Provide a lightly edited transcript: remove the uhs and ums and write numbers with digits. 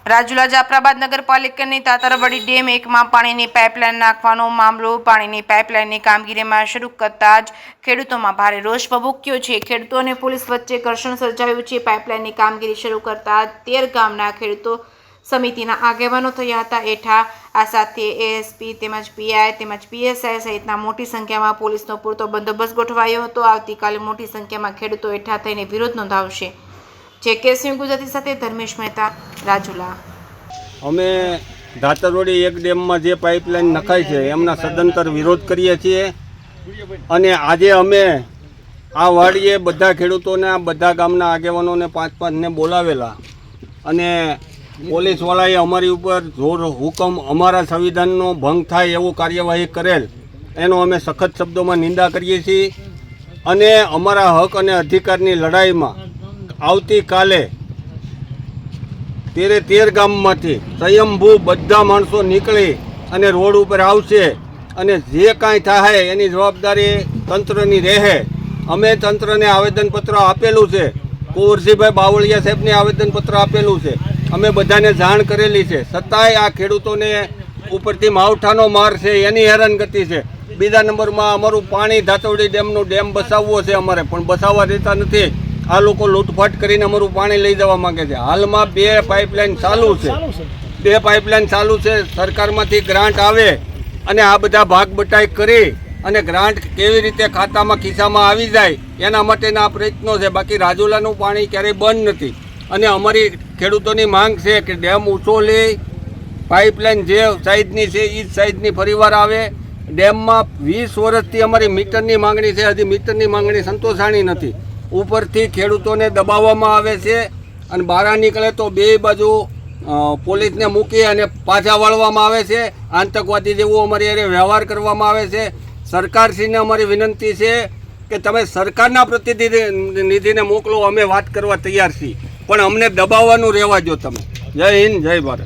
રાજુલા જાફરાબાદ નગરપાલિકાની તાતરવડી ડેમ એકમાં પાણીની પાઇપલાઇન નાખવાનો મામલો પાણીની પાઇપલાઇનની કામગીરીમાં શરૂ કરતા જ ખેડૂતોમાં ભારે રોષ ભભૂક્યો છે। ખેડૂતો અને પોલીસ વચ્ચે ઘર્ષણ સર્જાયું છે। પાઇપલાઇનની કામગીરી શરૂ કરતા 13 ગામના ખેડૂતો સમિતિના આગેવાનો થયા હતા એઠા। આ સાથે એએસપી તેમજ પીઆઈ તેમજ પીએસઆઈ સહિતના મોટી સંખ્યામાં પોલીસનો પૂરતો બંદોબસ્ત ગોઠવાયો હતો। આવતીકાલે મોટી સંખ્યામાં ખેડૂતો એઠા થઈને વિરોધ નોંધાવશે। જે ગુજરાતી સાથે ધર્મેશ મહેતા, રાજુલા। અમે ધાતરવડી એક ડેમમાં જે પાઇપલાઇન નખાય છે એમના સદંતર વિરોધ કરીએ છીએ અને આજે અમે આ વાડીએ બધા ખેડૂતોને બધા ગામના આગેવાનોને 5-5ને બોલાવેલા અને પોલીસવાળાએ અમારી ઉપર જોર હુકમ અમારા સંવિધાનનો ભંગ થાય એવું કાર્યવાહી કરેલ એનો અમે સખત શબ્દોમાં નિંદા કરીએ છીએ અને અમારા હક અને અધિકારની લડાઈમાં આવતીકાલે 13 ગામમાંથી સ્વયંભૂ બધા માણસો નીકળી અને રોડ ઉપર આવશે અને જે કાંઈ થાય એની જવાબદારી તંત્રની રહે। અમે તંત્રને આવેદનપત્ર આપેલું છે, કુંવરજીભાઈ બાવળિયા સાહેબને આવેદનપત્ર આપેલું છે, અમે બધાને જાણ કરેલી છે, છતાંય આ ખેડૂતોને ઉપરથી માવઠાનો માર છે એની હેરાનગતિ છે। બીજા નંબરમાં અમારું પાણી ધાતરવડી ડેમનું ડેમ બસાવવો છે અમારે, પણ બસાવવા દેતા નથી। આ લોકો લૂંટફાટ કરીને અમારું પાણી લઈ જવા માંગે છે। હાલમાં 2 પાઇપલાઇન ચાલુ છે, 2 પાઇપલાઇન ચાલુ છે। સરકારમાંથી ગ્રાન્ટ આવે અને આ બધા ભાગ બટાઈ કરી અને ગ્રાન્ટ કેવી રીતે ખાતામાં ખિસ્સામાં આવી જાય એના માટેના પ્રયત્નો છે। બાકી રાજુલાનું પાણી ક્યારેય બંધ નથી અને અમારી ખેડૂતોની માંગ છે કે ડેમ ઊંચો લે, પાઇપલાઇન જે સાઈઝની છે એ જ સાઈઝની ફરીવાર આવે। ડેમમાં 20 વર્ષથી અમારી મીટરની માંગણી છે, હજી મીટરની માંગણી સંતોષાણી નથી। ઉપરથી ખેડૂતોને દબાવવામાં આવે છે અને બહાર નીકળે તો બે બાજુ પોલીસને મૂકી અને પાછા વાળવામાં આવે છે। આતંકવાદી જેવો અમારી અરે વ્યવહાર કરવામાં આવે છે। સરકારશ્રીને અમારી વિનંતી છે કે તમે સરકારના પ્રતિનિધિને મોકલો, અમે વાત કરવા તૈયાર છીએ, પણ અમને દબાવવાનું રહેવા જો તમે। જય હિન્દ, જય ભારત।